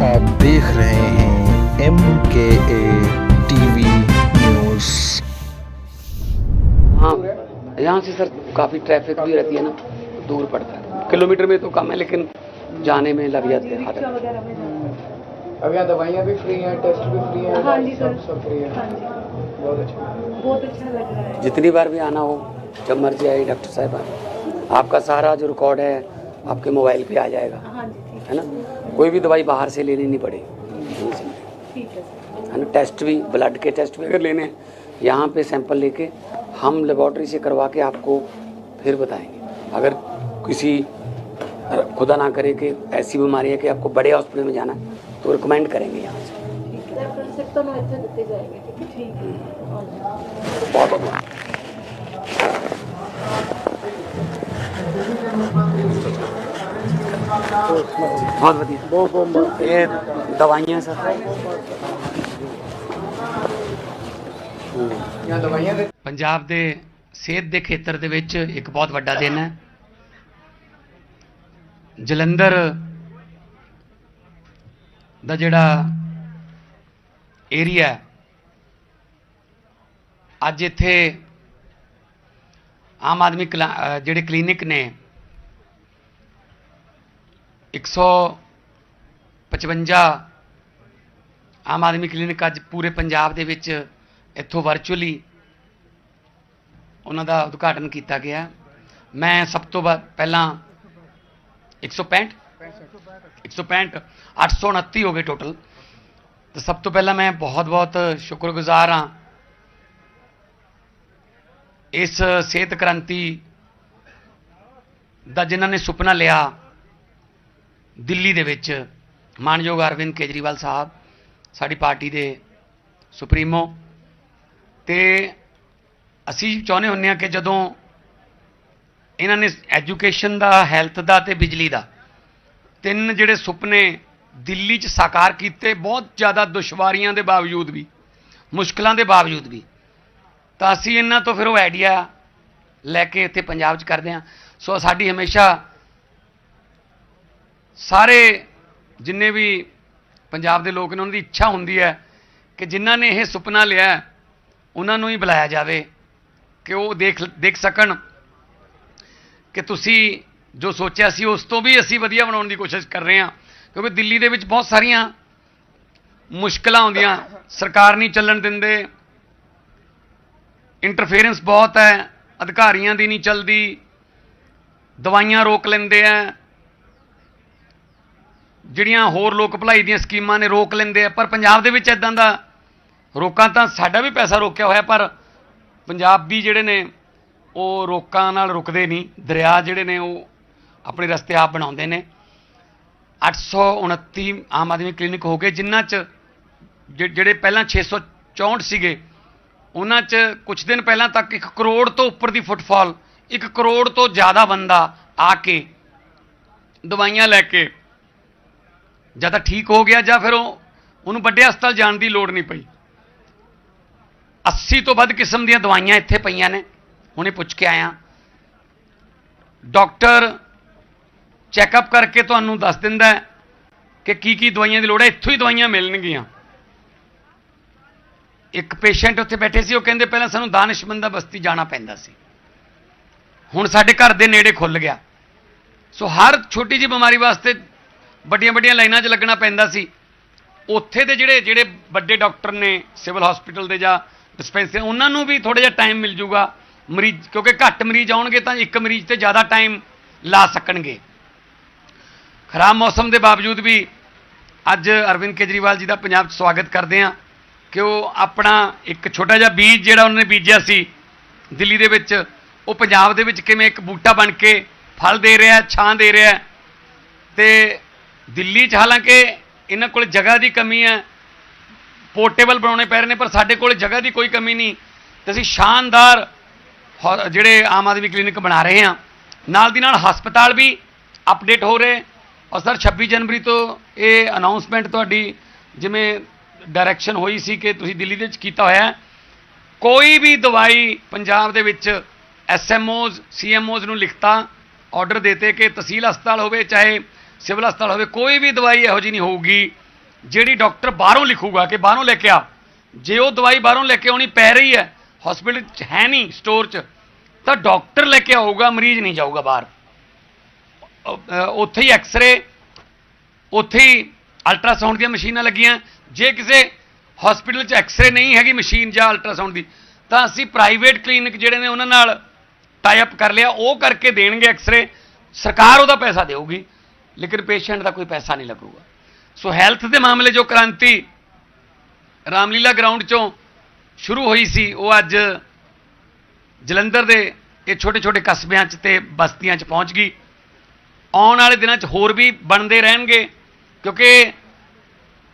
आप देख रहे हैं MKA टीवी न्यूज़। हाँ, यहाँ से सर काफ़ी ट्रैफिक भी रहती है ना, दूर पड़ता है, किलोमीटर में तो कम है लेकिन जाने में लग जाते हैं। अब यहाँ दवाइयाँ भी फ्री हैं, टेस्ट भी फ्री हैं। हाँ जी सर, सब फ्री है। हाँ जी, बहुत अच्छा लग रहा है। जितनी बार भी आना हो, जब मर्जी आए डॉक्टर साहब, आपका सारा जो रिकॉर्ड है आपके मोबाइल पे आ जाएगा। हाँ जी, ठीक है ना, कोई भी दवाई बाहर से लेनी नहीं पड़ेगी। ठीक है सर। है ना, टेस्ट भी, ब्लड के टेस्ट भी अगर लेने हैं, यहाँ पे सैंपल लेके हम लेबॉर्ट्री से करवा के आपको फिर बताएंगे। अगर किसी खुदा ना करे कि ऐसी बीमारी है कि आपको बड़े हॉस्पिटल में जाना है तो रिकमेंड करेंगे यहाँ से। बहुत बहुत बहुत बढ़िया। ये दवाइयाँ सर, यहाँ दवाइयाँ ਪੰਜਾਬ ਦੇ ਸਿਹਤ ਦੇ ਖੇਤਰ ਦੇ ਵਿੱਚ ਇੱਕ ਬਹੁਤ ਵੱਡਾ ਦਿਨ ਹੈ। ਜਲੰਧਰ ਦਾ ਜਿਹੜਾ ਏਰੀਆ ਅੱਜ ਇੱਥੇ ਆਮ ਆਦਮੀ ਜਿਹੜੇ ਕਲੀਨਿਕ ਨੇ 155 ਆਮ ਆਦਮੀ ਕਲੀਨਿਕ ਅੱਜ ਪੂਰੇ ਪੰਜਾਬ ਦੇ ਵਿੱਚ ਇੱਥੋਂ ਵਰਚੁਅਲੀ ਉਹਨਾਂ ਦਾ ਉਦਘਾਟਨ ਕੀਤਾ ਗਿਆ। ਮੈਂ ਸਭ ਤੋਂ ਪਹਿਲਾਂ 165 829 ਹੋ ਗਏ ਟੋਟਲ। तो सब तो पहला मैं बहुत बहुत शुक्रगुजार हाँ इस सेहत क्रांति का जिन्होंने सुपना लिया दिल्ली दे विच मानयोग अरविंद केजरीवाल साहब साड़ी पार्टी के सुप्रीमो। तो असी चाहते होंगे कि जदों इन्होंने एजुकेशन का, हैल्थ का तो बिजली का तीन जिहड़े सुपने दिल्ली च साकार किए, बहुत ज़्यादा दुश्वारियों के बावजूद भी, मुश्किलों के बावजूद भी, तो असी इन्हों तो फिर वो आइडिया लैके इत्थे पंजाब च करते हैं। सो साडी हमेशा सारे जिन्ने भी पंजाब के लोग ने उन्होंने इच्छा होंदी है कि जिन्हों ने यह सुपना लिया उन्होंने ही बुलाया जाए कि वो देख सकन कि तुसी जो सोचा सी उस तो भी असी वधिया बनाने की कोशिश कर रहे हैं। क्योंकि दिल्ली दे विच बहुत सारिया मुश्किलां आउंदियां, सरकार नहीं चलन देंदे, इंटरफेरेंस बहुत है, अधिकारियों की नहीं चलती, दवाइयां रोक लेंदे हैं, जिहड़ियां होर लोक भलाई दीयां स्कीमां ने रोक लेंदे हैं। पर पंजाब दे विच इदां दा रोकां तां साडा भी पैसा रोकिया होया, पर पंजाबी जिहड़े ने वो रोकां नाल रुकदे नहीं, दरिया जिहड़े ने वो अपने रस्ते आप बनाउंदे ने। 829 आम आदमी क्लिनिक हो गए, जिन्हां च जिहड़े पहलां 664 सीगे उन्हां च कुछ दिन पहलां तक 1 करोड़ तो उपर की फुटफॉल, 1 करोड़ तो ज़्यादा बंदा आके दवाइयां लैके ਜਾਂ ਤਾਂ ठीक हो गया ਜਾਂ फिर ਉਹਨੂੰ ਵੱਡੇ ਹਸਪਤਾਲ जाने की लोड़ नहीं पई। 80 तो ਵੱਧ किस्म ਦੀਆਂ दवाइयां ਇੱਥੇ ਪਈਆਂ ਨੇ, ਹੁਣੇ ਪੁੱਛ ਕੇ ਆਇਆ। डॉक्टर चैकअप करके तुहानूं दस दिंदा है कि की दवाइयां की लोड़ है, इत्थों ही दवाइयां मिलणगियां। एक पेशेंट उत्थे बैठे सी, वो कहंदे पहलां सानूं दानिशमंदा बस्ती जाना पैंदा सी, हुण साडे घर दे नेड़े खुल गया। सो हर छोटी जी बीमारी वास्ते बड़ियां बड़ियां लाइनां 'च लगना पैंदा सी। उत्थे दे जिहड़े वड्डे डॉक्टर ने सिविल हॉस्पिटल दे जां डिस्पेंसरी, उन्हां नूं भी थोड़ा जिहा टाइम मिल जूगा मरीज, क्योंकि घट मरीज आउणगे तां एक मरीज ते ज़्यादा टाइम ला सकणगे। खराब मौसम के बावजूद भी अज अरविंद केजरीवाल जी का पंजाब स्वागत करते हैं कि वो अपना एक छोटा जिहा बीज जिहड़ा उन्होंने बीजिया सी दिल्ली दे विच, वो पंजाब दे विच किवें एक बूटा बन के फल दे रहा है, छां दे रहा है। तो दिल्ली च हालांकि इन्हां कोल जगह की कमी है, पोर्टेबल बनाने पै रहे हैं, पर साडे कोल जगह की कोई कमी नहीं। तो असीं शानदार जिहड़े आम आदमी क्लिनिक बना रहे हैं, नाल दी नाल हस्पताल भी अपडेट हो रहे। और सर 26 जनवरी तो ये अनाउंसमेंट तुहाडी जिवें डायरैक्शन हुई सी कि तुसीं दिल्ली दे विच कीता होया, कोई भी दवाई पंजाब दे विच SMOs CMOs नूं लिखता ऑर्डर देते कि तहसील हस्पताल होवे चाहे सिविल हस्पताल होवे, कोई भी दवाई इहो जी नहीं होगी ਜਿਹੜੀ ਡਾਕਟਰ ਬਾਹਰੋਂ ਲਿਖੂਗਾ ਕਿ ਬਾਹਰੋਂ ਲੈ ਕੇ ਆ, ਜੇ ਉਹ ਦਵਾਈ ਬਾਹਰੋਂ ਲੈ ਕੇ ਆਉਣੀ ਪੈ ਰਹੀ ਹੈ, ਹਸਪੀਟਲ 'ਚ ਹੈ ਨਹੀਂ ਸਟੋਰ 'ਚ, ਤਾਂ ਡਾਕਟਰ ਲੈ ਕੇ ਆਊਗਾ, ਮਰੀਜ਼ ਨਹੀਂ ਜਾਊਗਾ ਬਾਹਰ। ਉੱਥੇ ਹੀ ਐਕਸਰੇ, ਉੱਥੇ ਹੀ ਅਲਟਰਾਸਾਊਂਡ ਦੀਆਂ ਮਸ਼ੀਨਾਂ ਲੱਗੀਆਂ। ਜੇ ਕਿਸੇ ਹਸਪੀਟਲ 'ਚ ਐਕਸਰੇ ਨਹੀਂ ਹੈਗੀ ਮਸ਼ੀਨ ਜਾਂ ਅਲਟਰਾਸਾਊਂਡ ਦੀ, ਤਾਂ ਅਸੀਂ ਪ੍ਰਾਈਵੇਟ ਕਲੀਨਿਕ ਜਿਹੜੇ ਨੇ ਉਹਨਾਂ ਨਾਲ ਟਾਈ ਅਪ ਕਰ ਲਿਆ, ਉਹ ਕਰਕੇ ਦੇਣਗੇ ਐਕਸਰੇ, ਸਰਕਾਰ ਉਹਦਾ ਪੈਸਾ ਦੇਊਗੀ, ਲੇਕਿਨ ਪੇਸ਼ੈਂਟ ਦਾ ਕੋਈ ਪੈਸਾ ਨਹੀਂ ਲੱਗੂਗਾ। ਸੋ ਹੈਲਥ ਦੇ ਮਾਮਲੇ ਜੋ ਕ੍ਰਾਂਤੀ ਰਾਮਲੀਲਾ ਗਰਾਊਂਡ 'ਚੋਂ ਸ਼ੁਰੂ ਹੋਈ ਸੀ, ਉਹ ਅੱਜ ਜਲੰਧਰ ਦੇ ਇਹ ਛੋਟੇ ਛੋਟੇ ਕਸਬਿਆਂ 'ਚ ਤੇ ਬਸਤੀਆਂ 'ਚ ਪਹੁੰਚ ਗਈ। ਆਉਣ ਵਾਲੇ ਦਿਨਾਂ 'ਚ ਹੋਰ ਵੀ ਬਣਦੇ ਰਹਿਣਗੇ, ਕਿਉਂਕਿ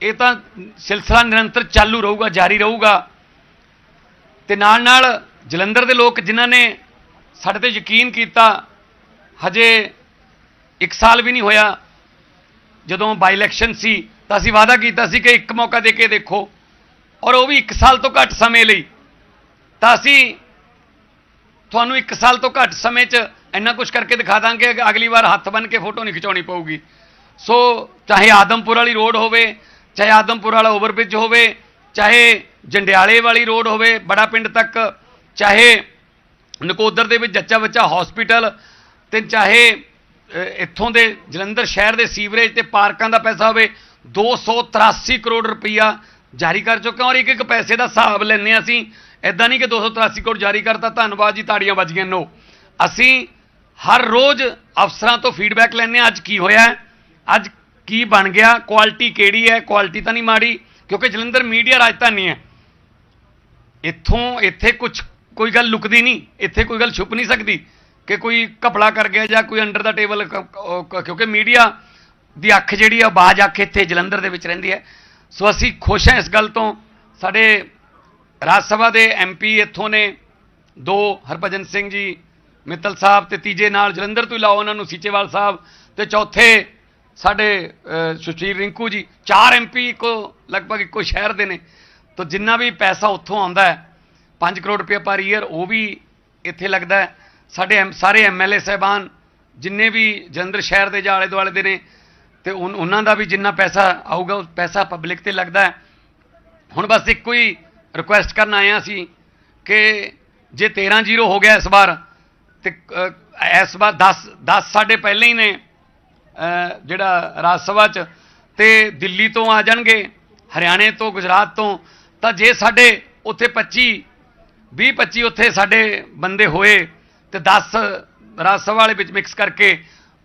ਇਹ ਤਾਂ ਸਿਲਸਿਲਾ ਨਿਰੰਤਰ ਚਾਲੂ ਰਹੂਗਾ, ਜਾਰੀ ਰਹੂਗਾ। ਤੇ ਨਾਲ ਨਾਲ ਜਲੰਧਰ ਦੇ ਲੋਕ ਜਿਨ੍ਹਾਂ ਨੇ ਸਾਡੇ ਤੇ ਯਕੀਨ ਕੀਤਾ, ਹਜੇ 1 ਸਾਲ ਵੀ ਨਹੀਂ ਹੋਇਆ ਜਦੋਂ ਬਾਈ ਇਲੈਕਸ਼ਨ ਸੀ, ਤਾਂ ਅਸੀਂ ਵਾਅਦਾ ਕੀਤਾ ਸੀ ਕਿ ਇੱਕ ਮੌਕਾ ਦੇ ਕੇ ਦੇਖੋ, ਔਰ ਉਹ ਵੀ 1 ਸਾਲ ਤੋਂ ਘੱਟ ਸਮੇਂ ਲਈ। ਤਾਂ ਅਸੀਂ ਤੁਹਾਨੂੰ 1 ਸਾਲ ਤੋਂ ਘੱਟ ਸਮੇਂ 'ਚ ਇੰਨਾ ਕੁਝ ਕਰਕੇ ਦਿਖਾ ਦਾਂਗੇ ਕਿ ਅਗਲੀ ਵਾਰ ਹੱਥ ਬੰਨ੍ਹ ਕੇ ਫੋਟੋ ਨਹੀਂ ਖਿਚਾਉਣੀ ਪਊਗੀ। ਸੋ ਚਾਹੇ ਆਦਮਪੁਰ ਵਾਲੀ ਰੋਡ ਹੋਵੇ, ਚਾਹੇ ਆਦਮਪੁਰ ਵਾਲਾ ਓਵਰਬ੍ਰਿਜ ਹੋਵੇ, ਚਾਹੇ ਜੰਡਿਆਲੇ ਵਾਲੀ ਰੋਡ ਹੋਵੇ ਬੜਾ ਪਿੰਡ ਤੱਕ, ਚਾਹੇ ਨਕੋਦਰ ਦੇ ਵਿੱਚ ਜੱਚਾ ਬੱਚਾ ਹਸਪੀਟਲ, ਤੇ ਚਾਹੇ ਇੱਥੋਂ ਦੇ ਜਲੰਧਰ ਸ਼ਹਿਰ ਦੇ ਸੀਵਰੇਜ ਤੇ ਪਾਰਕਾਂ ਦਾ ਪੈਸਾ ਹੋਵੇ। 283 ਕਰੋੜ ਰੁਪਈਆ ਜਾਰੀ ਕਰ ਚੁੱਕੇ, ਔਰ ਇੱਕ ਇੱਕ ਪੈਸੇ ਦਾ ਹਿਸਾਬ ਲੈਂਦੇ ਅਸੀਂ। ਇੱਦਾਂ ਨਹੀਂ ਕਿ 283 ਕਰੋੜ ਜਾਰੀ ਕਰਤਾ, ਧੰਨਵਾਦ ਜੀ, ਤਾੜੀਆਂ ਵੱਜ ਗਈਆਂ। ਨੋ, ਅਸੀਂ ਹਰ ਰੋਜ਼ ਅਫਸਰਾਂ ਤੋਂ ਫੀਡਬੈਕ ਲੈਂਦੇ ਹਾਂ, ਅੱਜ ਕੀ ਹੋਇਆ, ਅੱਜ ਕੀ ਬਣ ਗਿਆ, ਕੁਆਲਿਟੀ ਕਿਹੜੀ ਹੈ। ਕੁਆਲਿਟੀ ਤਾਂ ਨਹੀਂ ਮਾੜੀ, ਕਿਉਂਕਿ ਜਲੰਧਰ ਮੀਡੀਆ ਰਾਜਧਾਨੀ ਹੈ। ਇੱਥੇ ਕੋਈ ਗੱਲ ਲੁਕਦੀ ਨਹੀਂ, ਇੱਥੇ ਕੋਈ ਗੱਲ ਛੁਪ ਨਹੀਂ ਸਕਦੀ ਕਿ ਕੋਈ ਘਪਲਾ ਕਰ ਗਿਆ ਜਾਂ ਕੋਈ ਅੰਡਰ ਦਾ ਟੇਬਲ, ਕਿਉਂਕਿ ਮੀਡੀਆ ਦੀ ਅੱਖ ਜਿਹੜੀ ਆ, ਬਾਜ਼ ਅੱਖ ਇੱਥੇ ਜਲੰਧਰ ਦੇ ਵਿੱਚ ਰਹਿੰਦੀ ਹੈ। ਸੋ ਅਸੀਂ ਖੁਸ਼ ਹਾਂ ਇਸ ਗੱਲ ਤੋਂ। ਸਾਡੇ ਰਾਜ ਸਭਾ ਦੇ MP ਇੱਥੋਂ ਨੇ 2, ਹਰਭਜਨ ਸਿੰਘ ਜੀ ਮਿੱਤਲ ਸਾਹਿਬ, ਤੇ ਤੀਜੇ ਨਾਲ ਜਲੰਧਰ ਤੋਂ ਇਲਾਵਾ ਉਹਨਾਂ ਨੂੰ ਸੀਚੇਵਾਲ ਸਾਹਿਬ, ਤੇ ਚੌਥੇ ਸਾਡੇ ਸੁਸ਼ੀਲ ਰਿੰਕੂ ਜੀ। 4 MP ਲਗਭਗ ਇੱਕੋ ਸ਼ਹਿਰ ਦੇ ਨੇ। ਤਾਂ ਜਿੰਨਾ ਵੀ ਪੈਸਾ ਉੱਥੋਂ ਆਉਂਦਾ ਹੈ, 5 ਕਰੋੜ ਰੁਪਏ ਪਰ ਈਅਰ, ਉਹ ਵੀ ਇੱਥੇ ਲੱਗਦਾ ਹੈ। ਸਾਡੇ ਸਾਰੇ MLA ਸਾਹਿਬਾਨ ਜਿੰਨੇ ਵੀ ਜਲੰਧਰ ਸ਼ਹਿਰ ਦੇ ਜਾਂ ਆਲੇ ਦੁਆਲੇ ਦੇ ਨੇ, ਤੇ ਉਹਨਾਂ ਦਾ ਵੀ ਜਿੰਨਾ ਪੈਸਾ ਆਊਗਾ ਉਹ ਪੈਸਾ ਪਬਲਿਕ ਤੇ ਲੱਗਦਾ ਹੈ। ਹੁਣ ਬਸ ਇੱਕੋ ਹੀ ਰਿਕੁਐਸਟ ਕਰਨ ਆਏ ਹਾਂ ਅਸੀਂ ਕਿ ਜੇ 13-0 ਹੋ ਗਿਆ ਇਸ ਵਾਰ, ਤੇ ਇਸ ਵਾਰ 10 ਸਾਡੇ ਪਹਿਲੇ ਹੀ ਨੇ ਜਿਹੜਾ ਰਾਜ ਸਭਾ 'ਚ, ਤੇ ਦਿੱਲੀ ਤੋਂ ਆ ਜਾਣਗੇ, ਹਰਿਆਣੇ ਤੋਂ, ਗੁਜਰਾਤ ਤੋਂ। ਤਾਂ ਜੇ ਸਾਡੇ ਉੱਥੇ 20-25 ਉੱਥੇ ਸਾਡੇ ਬੰਦੇ ਹੋਏ ਤੇ 10 ਰਾਜ ਸਭਾ ਵਾਲੇ ਵਿੱਚ ਮਿਕਸ ਕਰਕੇ,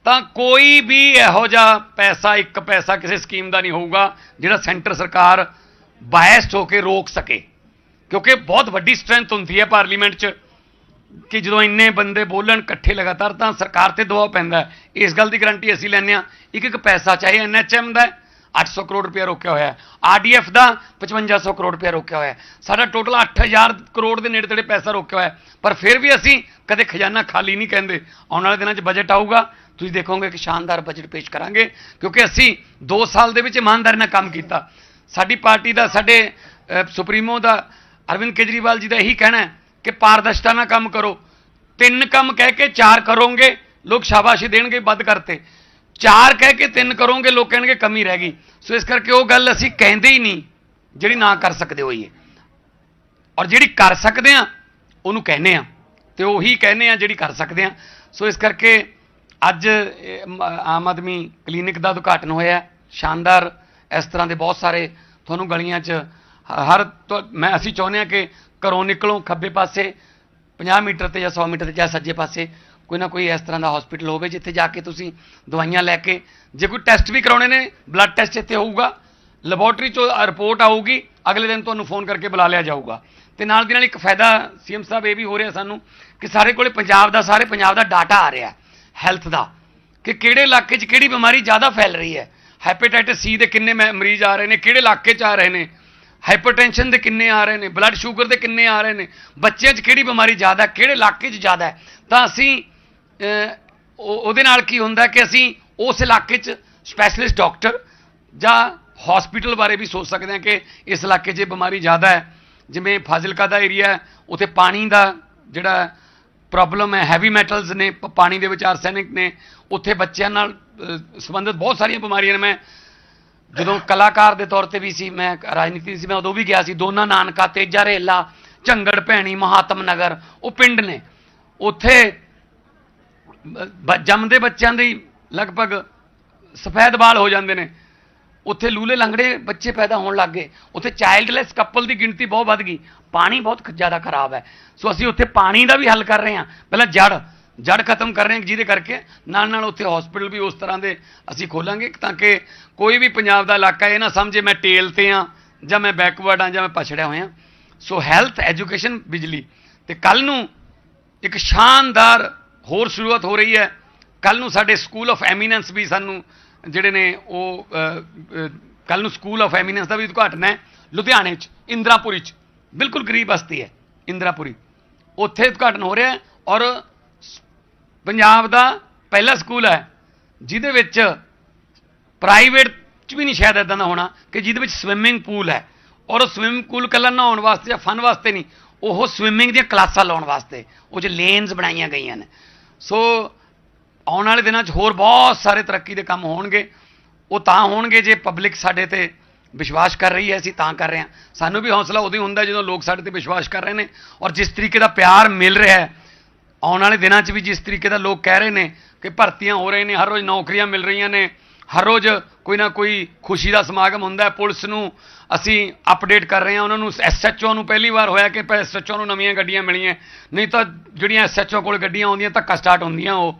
ਤਾਂ ਕੋਈ ਵੀ ਇਹੋ ਜਿਹਾ ਪੈਸਾ, ਇੱਕ ਪੈਸਾ ਕਿਸੇ ਸਕੀਮ ਦਾ ਨਹੀਂ ਹੋਊਗਾ ਜਿਹੜਾ ਸੈਂਟਰ ਸਰਕਾਰ ਬਾਇਸਡ ਹੋ ਕੇ ਰੋਕ ਸਕੇ। ਕਿਉਂਕਿ ਬਹੁਤ ਵੱਡੀ ਸਟਰੈਂਥ ਹੁੰਦੀ ਹੈ ਪਾਰਲੀਮੈਂਟ 'ਚ ਕਿ ਜਦੋਂ ਇੰਨੇ ਬੰਦੇ ਬੋਲਣ ਇਕੱਠੇ ਲਗਾਤਾਰ, ਤਾਂ ਸਰਕਾਰ ਤੇ ਦਬਾਅ ਪੈਂਦਾ ਹੈ। ਇਸ ਗੱਲ ਦੀ ਗਰੰਟੀ ਅਸੀਂ ਲੈਂਦੇ ਹਾਂ। ਇੱਕ ਪੈਸਾ, ਚਾਹੇ NHM ਦਾ 800 ਕਰੋੜ ਰੁਪਇਆ ਰੋਕਿਆ ਹੋਇਆ, RDF ਦਾ 5500 ਕਰੋੜ ਰੁਪਇਆ ਰੋਕਿਆ ਹੋਇਆ, ਸਾਡਾ ਟੋਟਲ 8000 ਕਰੋੜ ਦੇ ਨੇੜੇ ਤੇੜੇ ਪੈਸਾ ਰੋਕਿਆ ਹੋਇਆ। ਪਰ ਫਿਰ ਵੀ ਅਸੀਂ ਕਦੇ ਖਜ਼ਾਨਾ ਖਾਲੀ ਨਹੀਂ ਕਹਿੰਦੇ। ਆਉਣ ਵਾਲੇ ਦਿਨਾਂ 'ਚ ਬਜਟ ਆਊਗਾ, ਤੁਸੀਂ ਦੇਖੋਗੇ ਕਿ ਸ਼ਾਨਦਾਰ ਬਜਟ ਪੇਸ਼ ਕਰਾਂਗੇ, ਕਿਉਂਕਿ ਅਸੀਂ 2 ਸਾਲ ਦੇ ਵਿੱਚ ਇਮਾਨਦਾਰੀ ਨਾਲ ਕੰਮ ਕੀਤਾ। ਸਾਡੀ ਪਾਰਟੀ ਦਾ, ਸਾਡੇ ਸੁਪਰੀਮੋ ਦਾ, ਅਰਵਿੰਦ ਕੇਜਰੀਵਾਲ ਜੀ ਦਾ ਇਹੀ ਕਹਿਣਾ ਹੈ ਕਿ ਪਾਰਦਰਸ਼ਤਾ ਨਾਲ ਕੰਮ ਕਰੋ। 3 ਕੰਮ ਕਹਿ ਕੇ 4 ਕਰੋਗੇ, ਲੋਕ ਸ਼ਾਬਾਸ਼ੀ ਦੇਣਗੇ, ਵੱਧ ਕਰਤੇ। 4 ਕਹਿ ਕੇ 3 ਕਰੋਗੇ, ਲੋਕ ਕਹਿਣਗੇ ਕਮੀ ਰਹਿ ਗਈ। ਸੋ ਇਸ ਕਰਕੇ ਉਹ ਗੱਲ ਅਸੀਂ ਕਹਿੰਦੇ ਹੀ ਨਹੀਂ ਜਿਹੜੀ ਨਾ ਕਰ ਸਕਦੇ ਹੋਈਏ, ਔਰ ਜਿਹੜੀ ਕਰ ਸਕਦੇ ਆ ਉਹਨੂੰ ਕਹਿੰਦੇ ਆ, ਤੇ ਉਹੀ ਕਹਿੰਦੇ ਆ ਜਿਹੜੀ ਕਰ ਸਕਦੇ ਆ। ਸੋ ਇਸ ਕਰਕੇ ਅੱਜ ਆਮ ਆਦਮੀ ਕਲੀਨਿਕ ਦਾ ਉਦਘਾਟਨ ਹੋਇਆ, ਸ਼ਾਨਦਾਰ। ਇਸ ਤਰ੍ਹਾਂ ਦੇ ਬਹੁਤ ਸਾਰੇ ਤੁਹਾਨੂੰ ਗਲੀਆਂ 'ਚ ਅਸੀਂ ਚਾਹੁੰਦੇ ਹਾਂ ਕਿ ਘਰੋਂ ਨਿਕਲੋ, ਖੱਬੇ ਪਾਸੇ 50 ਮੀਟਰ ਤੇ ਜਾਂ 100 ਮੀਟਰ ਤੇ ਜਾਂ ਸੱਜੇ ਪਾਸੇ ਕੋਈ ਨਾ ਕੋਈ ਇਸ ਤਰ੍ਹਾਂ ਦਾ ਹਸਪੀਟਲ ਹੋਵੇ, ਜਿੱਥੇ ਜਾ ਕੇ ਤੁਸੀਂ ਦਵਾਈਆਂ ਲੈ ਕੇ, ਜੇ ਕੋਈ ਟੈਸਟ ਵੀ ਕਰਾਉਣੇ ਨੇ, ਬਲੱਡ ਟੈਸਟ ਇੱਥੇ ਹੋਊਗਾ, ਲੈਬੋਰਟਰੀ 'ਚੋਂ ਰਿਪੋਰਟ ਆਊਗੀ, ਅਗਲੇ ਦਿਨ ਤੁਹਾਨੂੰ ਫੋਨ ਕਰਕੇ ਬੁਲਾ ਲਿਆ ਜਾਊਗਾ। ਤੇ ਨਾਲ ਦੀ ਨਾਲ ਇੱਕ ਫਾਇਦਾ CM ਸਾਹਿਬ ਇਹ ਵੀ ਹੋ ਰਿਹਾ ਸਾਨੂੰ ਕਿ ਸਾਰੇ ਕੋਲੇ ਸਾਰੇ ਪੰਜਾਬ ਦਾ ਡਾਟਾ ਆ ਰਿਹਾ ਹੈਲਥ ਦਾ, ਕਿ ਕਿਹੜੇ ਇਲਾਕੇ 'ਚ ਕਿਹੜੀ ਬਿਮਾਰੀ ਜ਼ਿਆਦਾ ਫੈਲ ਰਹੀ ਹੈ। ਹੈਪੇਟਾਈਟਸ C ਦੇ ਕਿੰਨੇ ਮਰੀਜ਼ ਆ ਰਹੇ ਨੇ, ਕਿਹੜੇ ਇਲਾਕੇ 'ਚ ਆ ਰਹੇ ਨੇ, ਹਾਈਪਰਟੈਂਸ਼ਨ ਦੇ ਕਿੰਨੇ ਆ ਰਹੇ ਨੇ, ਬਲੱਡ ਸ਼ੂਗਰ ਦੇ ਕਿੰਨੇ ਆ ਰਹੇ ਨੇ, ਬੱਚਿਆਂ 'ਚ ਕਿਹੜੀ ਬਿਮਾਰੀ ਜ਼ਿਆਦਾ, ਕਿਹੜੇ ਇਲਾਕੇ 'ਚ ਜ਼ਿਆਦਾ ਹੈ। ਤਾਂ ਅਸੀਂ ਉਹਦੇ ਨਾਲ ਕੀ ਹੁੰਦਾ ਕਿ ਅਸੀਂ ਉਸ ਇਲਾਕੇ 'ਚ ਸਪੈਸ਼ਲਿਸਟ ਡਾਕਟਰ ਜਾਂ ਹਸਪੀਟਲ ਬਾਰੇ ਵੀ ਸੋਚ ਸਕਦੇ ਹਾਂ ਕਿ ਇਸ ਇਲਾਕੇ 'ਚ ਬਿਮਾਰੀ ਜ਼ਿਆਦਾ ਹੈ। ਜਿਵੇਂ ਫਾਜ਼ਿਲਕਾ ਦਾ ਏਰੀਆ ਹੈ, ਉੱਥੇ ਪਾਣੀ ਦਾ ਜਿਹੜਾ ਪ੍ਰੋਬਲਮ ਹੈ, ਹੈਵੀ ਮੈਟਲਸ ਨੇ ਪਾਣੀ ਦੇ ਵਿੱਚ, ਆਰਸੈਨਿਕ ਨੇ, ਉੱਥੇ ਬੱਚਿਆਂ ਨਾਲ ਸੰਬੰਧਿਤ ਬਹੁਤ ਸਾਰੀਆਂ ਬਿਮਾਰੀਆਂ ਨੇ। ਮੈਂ ਜਦੋਂ ਕਲਾਕਾਰ ਦੇ ਤੌਰ ਤੇ ਵੀ ਸੀ, ਮੈਂ ਰਾਜਨੀਤੀ ਸੀ, ਮੈਂ ਉਦੋਂ ਵੀ ਗਿਆ ਸੀ। ਦੋਨਾ ਨਾਨਕਾ, ਤੇਜਾ ਰੇਲਾ, ਝੰਗੜ ਭੈਣੀ, ਮਹਾਤਮ ਨਗਰ, ਉਹ ਪਿੰਡ ਨੇ। ਉੱਥੇ ਜੰਮਦੇ ਬੱਚਿਆਂ ਦੇ ਲਗਭਗ ਸਫੈਦ ਬਾਲ ਹੋ ਜਾਂਦੇ ਨੇ। ਉੱਥੇ ਲੂਲੇ ਲੰਗੜੇ ਬੱਚੇ ਪੈਦਾ ਹੋਣ ਲੱਗ ਗਏ। ਉੱਥੇ ਚਾਈਲਡਲੈਸ ਕਪਲ ਦੀ ਗਿਣਤੀ ਬਹੁਤ ਵੱਧ ਗਈ। ਪਾਣੀ ਬਹੁਤ ਜ਼ਿਆਦਾ ਖਰਾਬ ਹੈ। ਸੋ ਅਸੀਂ ਉੱਥੇ ਪਾਣੀ ਦਾ ਵੀ ਹੱਲ ਕਰ ਰਹੇ ਹਾਂ। ਪਹਿਲਾਂ ਜੜ ਖਤਮ ਕਰ ਰਹੇ ਹਾਂ, ਜਿਹਦੇ ਕਰਕੇ ਨਾਲ ਨਾਲ ਉੱਥੇ ਹਸਪੀਟਲ ਵੀ ਉਸ ਤਰ੍ਹਾਂ ਦੇ ਅਸੀਂ ਖੋਲਾਂਗੇ ਤਾਂ ਕਿ ਕੋਈ ਵੀ ਪੰਜਾਬ ਦਾ ਇਲਾਕਾ ਇਹ ਨਾ ਸਮਝੇ ਮੈਂ ਟੇਲ ਤੇ ਹਾਂ ਜਾਂ ਮੈਂ ਬੈਕਵਰਡ ਹਾਂ ਜਾਂ ਮੈਂ ਪਛੜਿਆ ਹੋਇਆ। ਸੋ ਹੈਲਥ, ਐਜੂਕੇਸ਼ਨ, ਬਿਜਲੀ। ਤੇ ਕੱਲ੍ਹ ਨੂੰ ਇੱਕ ਸ਼ਾਨਦਾਰ ਹੋਰ ਸ਼ੁਰੂਆਤ ਹੋ ਰਹੀ ਹੈ। ਕੱਲ੍ਹ ਨੂੰ ਸਾਡੇ ਸਕੂਲ ਆਫ ਐਮੀਨੈਂਸ ਵੀ ਸਾਨੂੰ ਜਿਹੜੇ ਨੇ ਉਹ ਕੱਲ੍ਹ ਨੂੰ ਸਕੂਲ ਆਫ ਐਮੀਨੈਂਸ ਦਾ ਵੀ ਉਦਘਾਟਨ ਹੈ ਲੁਧਿਆਣੇ 'ਚ, ਇੰਦਰਾਪੁਰੀ 'ਚ। ਬਿਲਕੁਲ ਗਰੀਬ ਬਸਤੀ ਹੈ ਇੰਦਰਾਪੁਰੀ, ਉੱਥੇ ਉਦਘਾਟਨ ਹੋ ਰਿਹਾ। ਔਰ ਪੰਜਾਬ ਦਾ ਪਹਿਲਾ ਸਕੂਲ ਹੈ ਜਿਹਦੇ ਵਿੱਚ ਪ੍ਰਾਈਵੇਟ 'ਚ ਵੀ ਨਹੀਂ ਸ਼ਾਇਦ ਇੱਦਾਂ ਦਾ ਹੋਣਾ ਕਿ ਜਿਹਦੇ ਵਿੱਚ ਸਵਿਮਿੰਗ ਪੂਲ ਹੈ। ਔਰ ਉਹ ਸਵਿਮਿੰਗ ਪੂਲ ਇਕੱਲਾ ਨਹਾਉਣ ਵਾਸਤੇ ਜਾਂ ਫਨ ਵਾਸਤੇ ਨਹੀਂ, ਉਹ ਸਵਿਮਿੰਗ ਦੀਆਂ ਕਲਾਸਾਂ ਲਾਉਣ ਵਾਸਤੇ ਉਹ 'ਚ ਲੇਨਸ ਬਣਾਈਆਂ ਗਈਆਂ ਨੇ। ਸੋ ਆਉਣ ਵਾਲੇ ਦਿਨਾਂ 'ਚ ਹੋਰ ਬਹੁਤ ਸਾਰੇ ਤਰੱਕੀ ਦੇ ਕੰਮ ਹੋਣਗੇ। ਉਹ ਤਾਂ ਹੋਣਗੇ ਜੇ ਪਬਲਿਕ ਸਾਡੇ ਤੇ ਵਿਸ਼ਵਾਸ ਕਰ ਰਹੀ ਹੈ, ਅਸੀਂ ਤਾਂ ਕਰ ਰਹੇ ਹਾਂ। ਸਾਨੂੰ ਵੀ ਹੌਸਲਾ ਉਦੋਂ ਹੀ ਹੁੰਦਾ ਜਦੋਂ ਲੋਕ ਸਾਡੇ ਤੇ ਵਿਸ਼ਵਾਸ ਕਰ ਰਹੇ ਨੇ। ਔਰ ਜਿਸ ਤਰੀਕੇ ਦਾ ਪਿਆਰ ਮਿਲ ਰਿਹਾ ਹੈ ਆਉਣ ਵਾਲੇ ਦਿਨਾਂ 'ਚ ਵੀ, ਜਿਸ ਤਰੀਕੇ ਦਾ ਲੋਕ ਕਹਿ ਰਹੇ ਨੇ ਕਿ ਭਰਤੀਆਂ ਹੋ ਰਹੇ ਨੇ, ਹਰ ਰੋਜ਼ ਨੌਕਰੀਆਂ ਮਿਲ ਰਹੀਆਂ ਨੇ, ਹਰ ਰੋਜ਼ ਕੋਈ ਨਾ ਕੋਈ ਖੁਸ਼ੀ ਦਾ ਸਮਾਗਮ ਹੁੰਦਾ ਹੈ। ਪੁਲਿਸ ਨੂੰ ਅਸੀਂ ਅਪਡੇਟ ਕਰ ਰਹੇ ਹਾਂ, ਉਹਨਾਂ ਨੂੰ SHO ਨੂੰ ਪਹਿਲੀ ਵਾਰ ਹੋਇਆ ਕਿ SHO ਨੂੰ ਨਵੀਆਂ ਗੱਡੀਆਂ ਮਿਲੀਆਂ, ਨਹੀਂ ਤਾਂ ਜਿਹੜੀਆਂ SHO ਕੋਲ ਗੱਡੀਆਂ ਆਉਂਦੀਆਂ ਧੱਕਾ ਸਟਾਰਟ ਹੁੰਦੀਆਂ, ਉਹ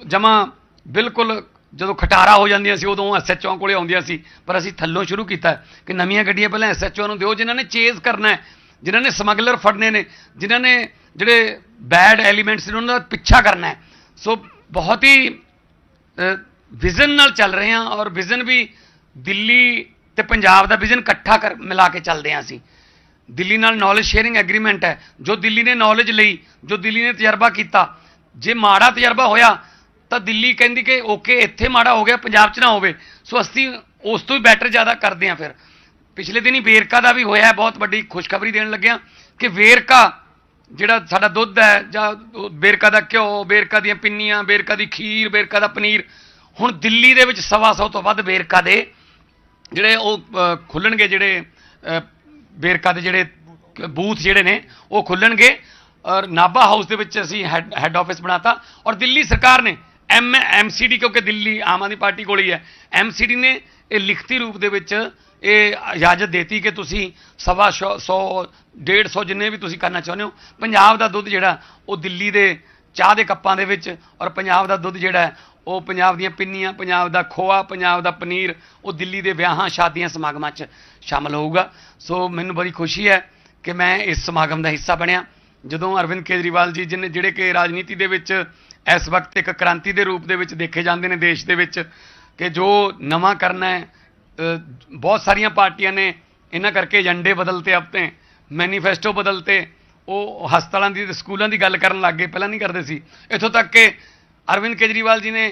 ਜਮਾਂ ਬਿਲਕੁਲ ਜਦੋਂ ਖਟਾਰਾ ਹੋ ਜਾਂਦੀਆਂ ਸੀ ਉਦੋਂ SHO ਕੋਲੇ ਆਉਂਦੀਆਂ ਸੀ। ਪਰ ਅਸੀਂ ਥੱਲੋਂ ਸ਼ੁਰੂ ਕੀਤਾ ਕਿ ਨਵੀਆਂ ਗੱਡੀਆਂ ਪਹਿਲਾਂ SHO ਨੂੰ ਦਿਓ, ਜਿਨ੍ਹਾਂ ਨੇ ਚੇਜ਼ ਕਰਨਾ ਹੈ, ਜਿਨ੍ਹਾਂ ਨੇ ਸਮਗਲਰ ਫੜਨੇ ਨੇ, ਜਿਨ੍ਹਾਂ ਨੇ ਜਿਹੜੇ ਬੈਡ ਐਲੀਮੈਂਟਸ ਨੇ ਉਹਨਾਂ ਦਾ ਪਿੱਛਾ ਕਰਨਾ ਹੈ। ਸੋ ਬਹੁਤ ਹੀ ਵਿਜ਼ਨ ਨਾਲ ਚੱਲ ਰਹੇ ਹਾਂ। ਔਰ ਵਿਜ਼ਨ ਵੀ ਦਿੱਲੀ ਤੇ ਪੰਜਾਬ ਦਾ ਵਿਜ਼ਨ ਇਕੱਠਾ ਮਿਲਾ ਕੇ ਚੱਲਦੇ ਹਾਂ ਅਸੀਂ। ਦਿੱਲੀ ਨਾਲ ਨੌਲੇਜ ਸ਼ੇਅਰਿੰਗ ਐਗਰੀਮੈਂਟ ਹੈ। ਜੋ ਦਿੱਲੀ ਨੇ ਨੌਲੇਜ ਲਈ, ਜੋ ਦਿੱਲੀ ਨੇ ਤਜਰਬਾ ਕੀਤਾ, ਜੇ ਮਾੜਾ ਤਜਰਬਾ ਹੋਇਆ ਤਾਂ ਦਿੱਲੀ ਕਹਿੰਦੀ ਕਿ ਓਕੇ ਇੱਥੇ ਮਾੜਾ ਹੋ ਗਿਆ, ਪੰਜਾਬ 'ਚ ਨਾ ਹੋਵੇ। ਸੋ ਅਸੀਂ ਉਸ ਤੋਂ ਵੀ ਬੈਟਰ ਜ਼ਿਆਦਾ ਕਰਦੇ ਹਾਂ। ਫਿਰ ਪਿਛਲੇ ਦਿਨੀ ਵੇਰਕਾ ਦਾ ਵੀ ਹੋਇਆ, ਬਹੁਤ ਵੱਡੀ ਖੁਸ਼ਖਬਰੀ ਦੇਣ ਲੱਗਿਆ ਕਿ ਵੇਰਕਾ ਜਿਹੜਾ ਸਾਡਾ ਦੁੱਧ ਹੈ ਜਾਂ ਵੇਰਕਾ ਦਾ ਘਿਓ, ਵੇਰਕਾ ਦੀਆਂ ਪਿੰਨੀਆਂ, ਵੇਰਕਾ ਦੀ ਖੀਰ, ਵੇਰਕਾ ਦਾ ਪਨੀਰ, ਹੁਣ ਦਿੱਲੀ ਦੇ ਵਿੱਚ 125 ਤੋਂ ਵੱਧ ਵੇਰਕਾ ਦੇ ਜਿਹੜੇ ਉਹ ਖੁੱਲ੍ਹਣਗੇ, ਜਿਹੜੇ ਵੇਰਕਾ ਦੇ ਜਿਹੜੇ ਬੂਥ ਜਿਹੜੇ ਨੇ ਉਹ ਖੁੱਲ੍ਹਣਗੇ। ਔਰ ਨਾਭਾ ਹਾਊਸ ਦੇ ਵਿੱਚ ਅਸੀਂ ਹੈੱਡ ਆਫਿਸ ਬਣਾਤਾ। ਔਰ ਦਿੱਲੀ ਸਰਕਾਰ ਨੇ MCD, ਕਿਉਂਕਿ ਦਿੱਲੀ ਆਮ ਆਦਮੀ ਪਾਰਟੀ ਕੋਲ ਹੀ ਹੈ, MCD ਨੇ ਇਹ ਲਿਖਤੀ ਰੂਪ ਦੇ ਵਿੱਚ ਇਹ ਇਜਾਜ਼ਤ ਦੇਤੀ ਕਿ ਤੁਸੀਂ 125, 150 ਜਿੰਨੇ ਵੀ ਤੁਸੀਂ ਕਰਨਾ ਚਾਹੁੰਦੇ ਹੋ। ਪੰਜਾਬ ਦਾ ਦੁੱਧ ਜਿਹੜਾ ਉਹ ਦਿੱਲੀ ਦੇ ਚਾਹ ਦੇ ਕੱਪਾਂ ਦੇ ਵਿੱਚ, ਔਰ ਪੰਜਾਬ ਦਾ ਦੁੱਧ ਜਿਹੜਾ ਹੈ ਉਹ ਪੰਜਾਬ ਦੀਆਂ ਪਿੰਨੀਆਂ, ਪੰਜਾਬ ਦਾ ਖੋਆ, ਪੰਜਾਬ ਦਾ ਪਨੀਰ ਉਹ ਦਿੱਲੀ ਦੇ ਵਿਆਹਾਂ, ਸ਼ਾਦੀਆਂ, ਸਮਾਗਮਾਂ 'ਚ ਸ਼ਾਮਲ ਹੋਊਗਾ। ਸੋ ਮੈਨੂੰ ਬੜੀ ਖੁਸ਼ੀ ਹੈ ਕਿ ਮੈਂ ਇਸ ਸਮਾਗਮ ਦਾ ਹਿੱਸਾ ਬਣਿਆ। ਜਦੋਂ ਅਰਵਿੰਦ ਕੇਜਰੀਵਾਲ ਜੀ ਜਿਹੜੇ ਕਿ ਰਾਜਨੀਤੀ ਦੇ ਵਿੱਚ ਇਸ ਵਕਤ ਇੱਕ ਕ੍ਰਾਂਤੀ ਦੇ ਰੂਪ ਦੇ ਵਿੱਚ ਦੇਖੇ ਜਾਂਦੇ ਨੇ ਦੇਸ਼ ਦੇ ਵਿੱਚ, ਕਿ ਜੋ ਨਵਾਂ ਕਰਨਾ ਹੈ, ਬਹੁਤ ਸਾਰੀਆਂ ਪਾਰਟੀਆਂ ਨੇ ਇਹਨਾਂ ਕਰਕੇ ਏਜੰਡੇ ਬਦਲਤੇ, ਆਪਣੇ ਮੈਨੀਫੈਸਟੋ ਬਦਲਤੇ, ਉਹ ਹਸਪਤਾਲਾਂ ਦੀ, ਸਕੂਲਾਂ ਦੀ ਗੱਲ ਕਰਨ ਲੱਗ ਗਏ, ਪਹਿਲਾਂ ਨਹੀਂ ਕਰਦੇ ਸੀ। ਇੱਥੋਂ ਤੱਕ ਕਿ ਅਰਵਿੰਦ ਕੇਜਰੀਵਾਲ ਜੀ ਨੇ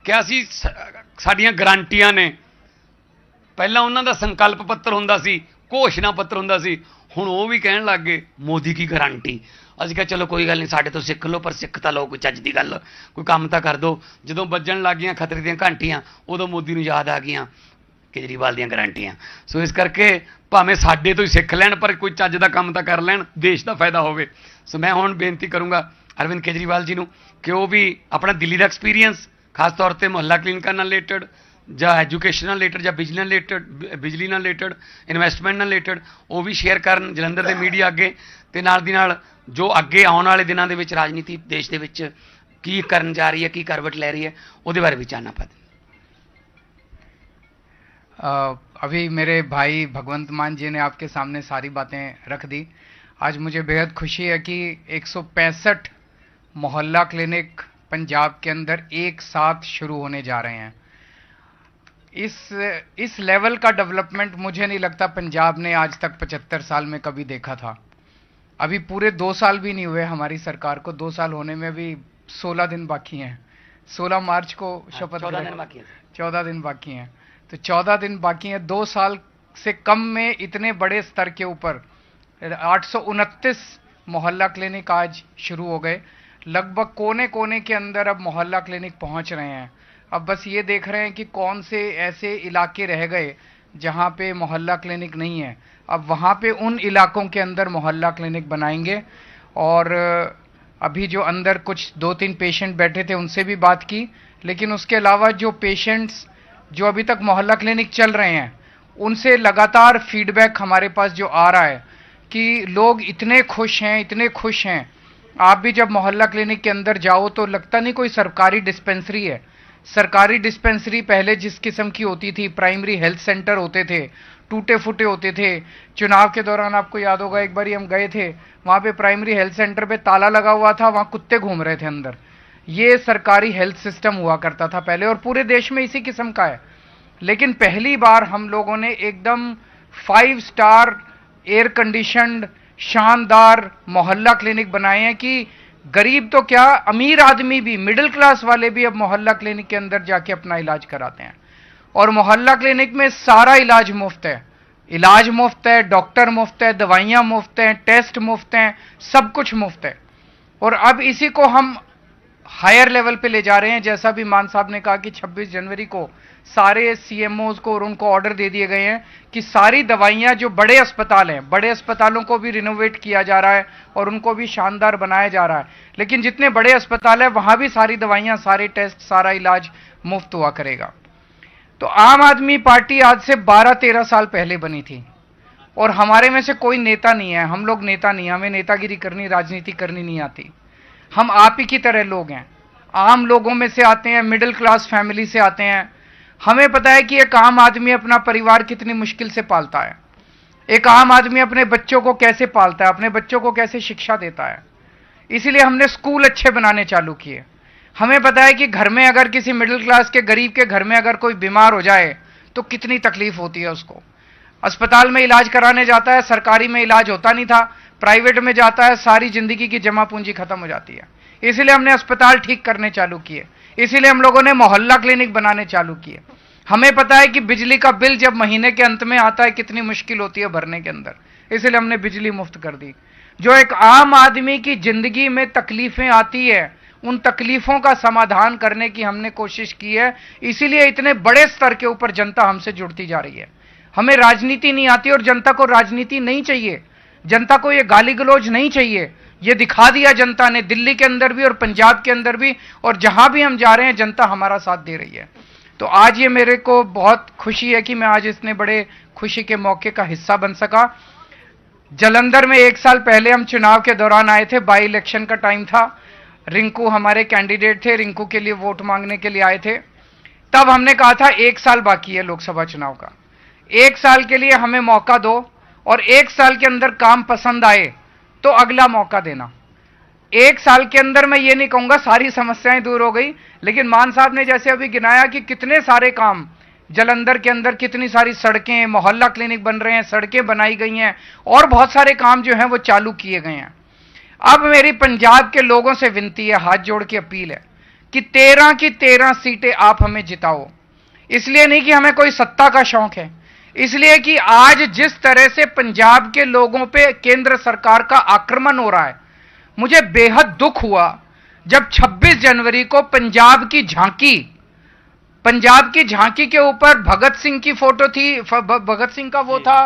ਕਿਹਾ ਸੀ ਸਾਡੀਆਂ ਗਰੰਟੀਆਂ ਨੇ। ਪਹਿਲਾਂ ਉਹਨਾਂ ਦਾ ਸੰਕਲਪ ਪੱਤਰ ਹੁੰਦਾ ਸੀ, ਘੋਸ਼ਣਾ ਪੱਤਰ ਹੁੰਦਾ ਸੀ, ਹੁਣ ਉਹ ਵੀ ਕਹਿਣ ਲੱਗ ਗਏ ਮੋਦੀ ਕੀ ਗਰੰਟੀ। ਅਸੀਂ ਕਿਹਾ ਚਲੋ ਕੋਈ ਗੱਲ ਨਹੀਂ, ਸਾਡੇ ਤੋਂ ਸਿੱਖ ਲਓ, ਪਰ ਸਿੱਖ ਤਾਂ ਲਓ ਕੋਈ ਚੱਜ ਦੀ ਗੱਲ, ਕੋਈ ਕੰਮ ਤਾਂ ਕਰ ਦਿਓ। ਜਦੋਂ ਵੱਜਣ ਲੱਗ ਗਈਆਂ ਖਤਰੇ ਦੀਆਂ ਘੰਟੀਆਂ, ਉਦੋਂ ਮੋਦੀ ਨੂੰ ਯਾਦ ਆ ਗਈਆਂ ਕੇਜਰੀਵਾਲ ਦੀਆਂ ਗਰੰਟੀਆਂ। ਸੋ ਇਸ ਕਰਕੇ ਭਾਵੇਂ ਸਾਡੇ ਤੋਂ ਹੀ ਸਿੱਖ ਲੈਣ, ਪਰ ਕੋਈ ਚੱਜ ਦਾ ਕੰਮ ਤਾਂ ਕਰ ਲੈਣ, ਦੇਸ਼ ਦਾ ਫਾਇਦਾ ਹੋਵੇ। ਸੋ ਮੈਂ ਹੁਣ ਬੇਨਤੀ ਕਰੂੰਗਾ ਅਰਵਿੰਦ ਕੇਜਰੀਵਾਲ ਜੀ ਨੂੰ ਕਿ ਉਹ ਵੀ ਆਪਣਾ ਦਿੱਲੀ ਦਾ ਐਕਸਪੀਰੀਅੰਸ, ਖਾਸ ਤੌਰ 'ਤੇ ਮੁਹੱਲਾ ਕਲੀਨਿਕਾਂ ਨਾਲ ਰਿਲੇਟਡ ਜਾਂ ਐਜੂਕੇਸ਼ਨ ਨਾਲ ਰਿਲੇਟਡ ਜਾਂ ਬਿਜਲੀ ਨਾਲ ਰਿਲੇਟਡ, ਇਨਵੈਸਟਮੈਂਟ ਨਾਲ ਰਿਲੇਟਡ, ਉਹ ਵੀ ਸ਼ੇਅਰ ਕਰਨ ਜਲੰਧਰ ਦੇ ਮੀਡੀਆ ਅੱਗੇ। ਤੇ ਨਾਲ ਦੀ ਨਾਲ ਜੋ ਅੱਗੇ ਆਉਣ ਵਾਲੇ ਦਿਨਾਂ ਦੇ ਵਿੱਚ ਰਾਜਨੀਤੀ ਦੇਸ਼ ਦੇ ਵਿੱਚ ਕੀ ਕਰਨ ਜਾ ਰਹੀ ਹੈ, ਕੀ ਕਰਵਟ ਲੈ रही है, ਉਹਦੇ ਬਾਰੇ ਵੀ ਚਾਨਣਾ ਪਾ दें। अभी मेरे भाई भगवंत मान जी ने आपके सामने सारी बातें रख दी। आज मुझे बेहद खुशी है कि 165 मोहल्ला क्लिनिक पंजाब के अंदर एक साथ शुरू होने जा रहे हैं। इस लेवल का डेवलपमेंट मुझे नहीं लगता पंजाब ने आज तक 75 साल में कभी देखा था। अभी पूरे 2 साल भी नहीं हुए हमारी सरकार को, 2 साल होने में भी 16 दिन बाकी हैं। 16 मार्च को शपथ, 14 दिन बाकी हैं। तो 14 दिन बाकी हैं। 2 साल से कम में इतने बड़े स्तर के ऊपर 829 मोहल्ला क्लिनिक आज शुरू हो गए। लगभग कोने कोने के अंदर अब मोहल्ला क्लिनिक पहुंच रहे हैं। अब बस ये देख रहे हैं कि कौन से ऐसे इलाके रह गए जहां पे मोहल्ला क्लिनिक नहीं है। अब वहां पे उन इलाकों के अंदर मोहल्ला क्लिनिक बनाएंगे। और अभी जो अंदर कुछ 2-3 पेशेंट बैठे थे उनसे भी बात की, लेकिन उसके अलावा जो पेशेंट्स जो अभी तक मोहल्ला क्लिनिक चल रहे हैं उनसे लगातार फीडबैक हमारे पास जो आ रहा है कि लोग इतने खुश हैं, इतने खुश हैं। आप भी जब मोहल्ला क्लिनिक के अंदर जाओ तो लगता नहीं कोई सरकारी डिस्पेंसरी है। सरकारी डिस्पेंसरी पहले जिस किस्म की होती थी, प्राइमरी हेल्थ सेंटर होते थे, टूटे फूटे होते थे। चुनाव के दौरान आपको याद होगा एक बार हम गए थे, वहां पे प्राइमरी हेल्थ सेंटर पे ताला लगा हुआ था, वहां कुत्ते घूम रहे थे अंदर। ये सरकारी हेल्थ सिस्टम हुआ करता था पहले, और पूरे देश में इसी किस्म का है। लेकिन पहली बार हम लोगों ने एकदम 5 स्टार एयर कंडीशनड शानदार मोहल्ला क्लिनिक बनाए हैं कि गरीब तो क्या, अमीर आदमी भी, मिडिल क्लास वाले भी अब मोहल्ला क्लिनिक के अंदर जाके अपना इलाज कराते हैं। और मोहल्ला क्लिनिक में सारा इलाज मुफ्त है, इलाज मुफ्त है, डॉक्टर मुफ्त है, दवाइयां मुफ्त हैं, टेस्ट मुफ्त हैं, सब कुछ मुफ्त है। और अब इसी को हम हायर लेवल पे ले जा रहे हैं। जैसा भी मान साहब ने कहा कि 26 जनवरी को सारे सीएमओज को और उनको ऑर्डर दे दिए गए हैं कि सारी दवाइयां जो बड़े अस्पताल हैं, बड़े अस्पतालों को भी रिनोवेट किया जा रहा है और उनको भी शानदार बनाया जा रहा है। लेकिन जितने बड़े अस्पताल हैं वहां भी सारी दवाइयां, सारे टेस्ट, सारा इलाज मुफ्त हुआ करेगा। तो आम आदमी पार्टी आज से 12-13 साल पहले बनी थी और हमारे में से कोई नेता नहीं है। हम लोग नेता नहीं, हमें नेतागिरी करनी, राजनीति करनी नहीं आती। हम आप ही की तरह लोग हैं, आम लोगों में से आते हैं, मिडिल क्लास फैमिली से आते हैं। हमें पता है कि एक आम आदमी अपना परिवार कितनी मुश्किल से पालता है, एक आम आदमी अपने बच्चों को कैसे पालता है, अपने बच्चों को कैसे शिक्षा देता है। इसीलिए हमने स्कूल अच्छे बनाने चालू किए। हमें पता है कि घर में अगर किसी मिडिल क्लास के गरीब के घर में अगर कोई बीमार हो जाए तो कितनी तकलीफ होती है उसको। अस्पताल में इलाज कराने जाता है, सरकारी में इलाज होता नहीं था, प्राइवेट में जाता है, सारी जिंदगी की जमा पूंजी खत्म हो जाती है। इसीलिए हमने अस्पताल ठीक करने चालू किए, इसीलिए हम लोगों ने मोहल्ला क्लिनिक बनाने चालू किए। हमें पता है कि बिजली का बिल जब महीने के अंत में आता है कितनी मुश्किल होती है भरने के अंदर, इसीलिए हमने बिजली मुफ्त कर दी। जो एक आम आदमी की जिंदगी में तकलीफें आती है, उन तकलीफों का समाधान करने की हमने कोशिश की है। इसीलिए इतने बड़े स्तर के ऊपर जनता हमसे जुड़ती जा रही है। हमें राजनीति नहीं आती और जनता को राजनीति नहीं चाहिए, जनता को ये गाली गलौज नहीं चाहिए। ये दिखा दिया जनता ने, दिल्ली के अंदर भी और पंजाब के अंदर भी, और जहां भी हम जा रहे हैं जनता हमारा साथ दे रही है। तो आज ये मेरे को बहुत खुशी है कि मैं आज इतने बड़े खुशी के मौके का हिस्सा बन सका। जालंधर में 1 साल पहले हम चुनाव के दौरान आए थे, बाई इलेक्शन का टाइम था, रिंकू हमारे कैंडिडेट थे, रिंकू के लिए वोट मांगने के लिए आए थे। तब हमने कहा था 1 साल बाकी है लोकसभा चुनाव का, 1 साल के लिए हमें मौका दो और 1 साल के अंदर काम पसंद आए तो अगला मौका देना। 1 साल के अंदर मैं ये नहीं कहूंगा सारी समस्याएं दूर हो गई, लेकिन मान साहब ने जैसे अभी गिनाया कि कितने सारे काम जालंधर के अंदर, कितनी सारी सड़कें, मोहल्ला क्लिनिक बन रहे हैं, सड़कें बनाई गई हैं और बहुत सारे काम जो हैं वो चालू किए गए हैं। अब मेरी पंजाब के लोगों से विनती है, हाथ जोड़ के अपील है कि 13 की 13 सीटें आप हमें जिताओ। इसलिए नहीं कि हमें कोई सत्ता का शौक है, इसलिए कि आज जिस तरह से पंजाब के लोगों पे केंद्र सरकार का आक्रमण हो रहा है, मुझे बेहद दुख हुआ जब 26 जनवरी को पंजाब की झांकी के ऊपर भगत सिंह की फोटो थी, भगत सिंह का वो था,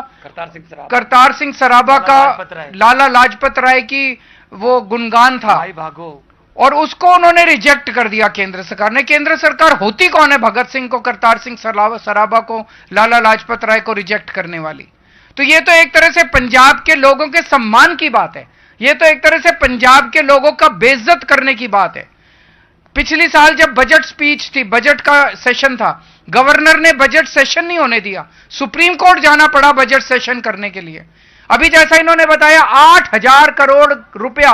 करतार सिंह सराबा का, लाला लाजपत राय की वो गुणगान था, भाई भागो, और उसको उन्होंने रिजेक्ट कर दिया केंद्र सरकार ने। केंद्र सरकार होती कौन है भगत सिंह को, करतार सिंह सराबा को, लाला लाजपत राय को रिजेक्ट करने वाली? तो ये तो एक तरह से पंजाब के लोगों के सम्मान की बात है, ये तो एक तरह से पंजाब के लोगों का बेइज्जत करने की बात है। पिछली साल जब बजट स्पीच थी, बजट का सेशन था, गवर्नर ने बजट सेशन नहीं होने दिया, सुप्रीम कोर्ट जाना पड़ा बजट सेशन करने के लिए। अभी जैसा इन्होंने बताया 8,000 करोड़ रुपया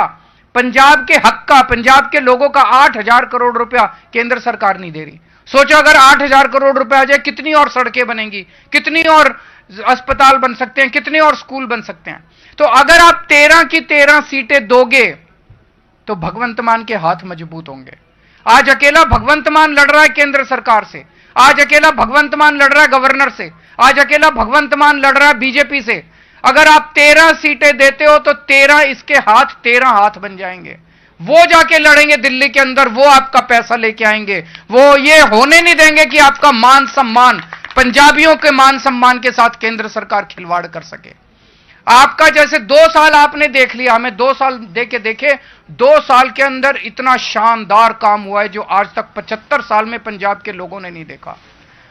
पंजाब के हक का, पंजाब के लोगों का 8,000 करोड़ रुपया केंद्र सरकार नहीं दे रही। सोचो अगर 8,000 करोड़ रुपया आ जाए, कितनी और सड़कें बनेंगी, कितनी और अस्पताल बन सकते हैं, कितने और स्कूल बन सकते हैं। तो अगर आप 13 की 13 सीटें दोगे तो भगवंत मान के हाथ मजबूत होंगे। आज अकेला भगवंत मान लड़ रहा है केंद्र सरकार से, आज अकेला भगवंत मान लड़ रहा है गवर्नर से, आज अकेला भगवंत मान लड़ रहा है बीजेपी से। अगर आप 13 सीटें देते हो तो 13 इसके हाथ 13 हाथ बन जाएंगे। वो जाके लड़ेंगे दिल्ली के अंदर, वो आपका पैसा लेके आएंगे, वो ये होने नहीं देंगे कि आपका मान सम्मान, पंजाबियों के मान सम्मान के साथ केंद्र सरकार खिलवाड़ कर सके। आपका जैसे 2 साल आपने देख लिया, हमें 2 साल देखे 2 साल के अंदर इतना शानदार काम हुआ है जो आज तक 75 साल में पंजाब के लोगों ने नहीं देखा।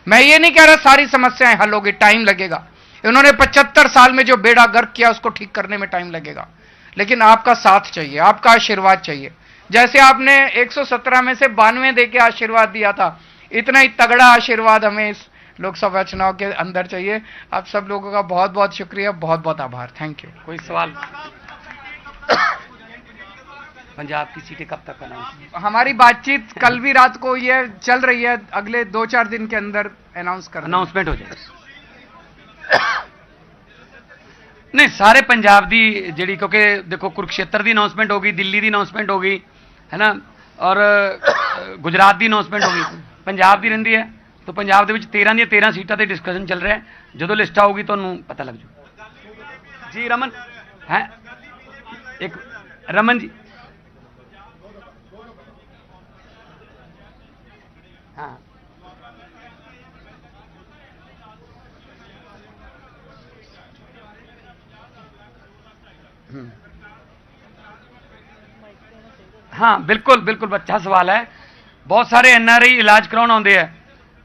मैं ये नहीं कह रहा सारी समस्याएं हल होगी, टाइम लगेगा। इन्होंने 75 साल में जो बेड़ा गर्क किया उसको ठीक करने में टाइम लगेगा, लेकिन आपका साथ चाहिए, आपका आशीर्वाद चाहिए। जैसे आपने 117 में से 92 दे के आशीर्वाद दिया था, इतना ही तगड़ा आशीर्वाद हमें इस लोकसभा चुनाव के अंदर चाहिए। आप सब लोगों का बहुत बहुत शुक्रिया, बहुत बहुत आभार। Thank you. कोई सवाल? पंजाब की सीटें कब तक अनाउंस? हमारी बातचीत कल भी रात को ये चल रही है, अगले 2-4 दिन के अंदर अनाउंसमेंट हो जाए। नहीं, सारे पंजाब दी ਜਿਹੜੀ, क्योंकि देखो कुरुक्षेत्र की अनाउंसमेंट होगी, दिल्ली की अनाउंसमेंट होगी, है ना, और गुजरात की अनाउंसमेंट होगी, पंजाब की रही है। तो पंजाब ਦੇ ਵਿੱਚ 13 ਦੀਆਂ 13 सीटां ਤੇ डिस्कशन चल रहा है। ਜਦੋਂ लिस्ट ਆਊਗੀ ਤੁਹਾਨੂੰ पता लग जू। जी रमन है, एक रमन जी। हाँ, हाँ बिल्कुल बिल्कुल, अच्छा सवाल है। बहुत सारे NRI इलाज कराने आते हैं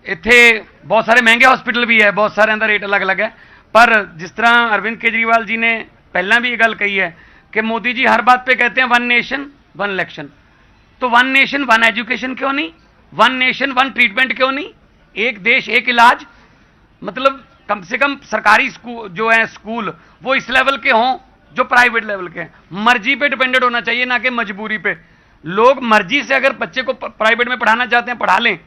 इत्थे, बहुत सारे महंगे हॉस्पिटल भी है, बहुत सारे का रेट अलग अलग है। पर जिस तरह अरविंद केजरीवाल जी ने पहला भी ये गल कही है कि मोदी जी हर बात पे कहते हैं 1 नेशन 1 इलेक्शन, तो 1 नेशन 1 एजुकेशन क्यों नहीं, 1 नेशन 1 ट्रीटमेंट क्यों नहीं, एक देश एक इलाज। मतलब कम से कम सरकारी स्कूल जो है, स्कूल वो इस लेवल के हों जो प्राइवेट लेवल के हैं। मर्जी पे डिपेंडेंट होना चाहिए, ना कि मजबूरी पे। लोग मर्जी से अगर बच्चे को प्राइवेट में पढ़ाना चाहते हैं पढ़ा लें,